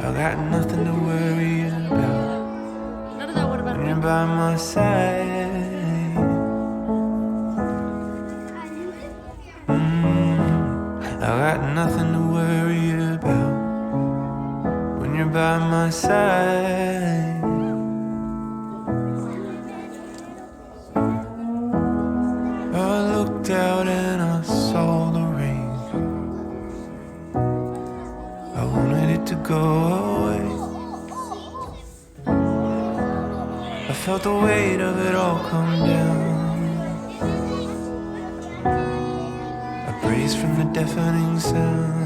I got nothing to worry about when you're by my side. I got nothing to worry about when you're by my side. I looked out and I saw the rain. I wanted it to go away. I felt the weight of it all come down. I praised from the deafening sound.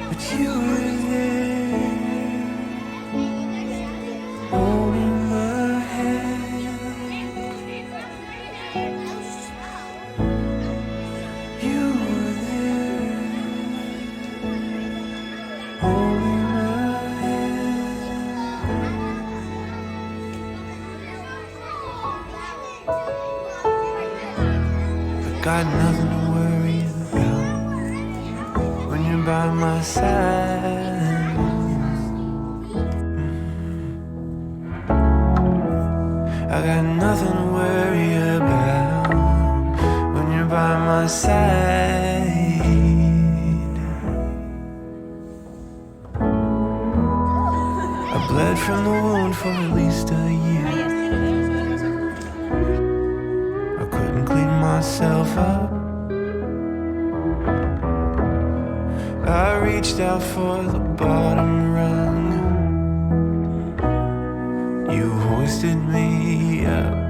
But you were there, holding my hand. You were there, holding my hand. I got nothing to worry about when you're by my side. I got nothing to worry about when you're by my side. I bled from the wound for at least a year. I couldn't clean myself up. I reached out for the bottom rung. You hoisted me up.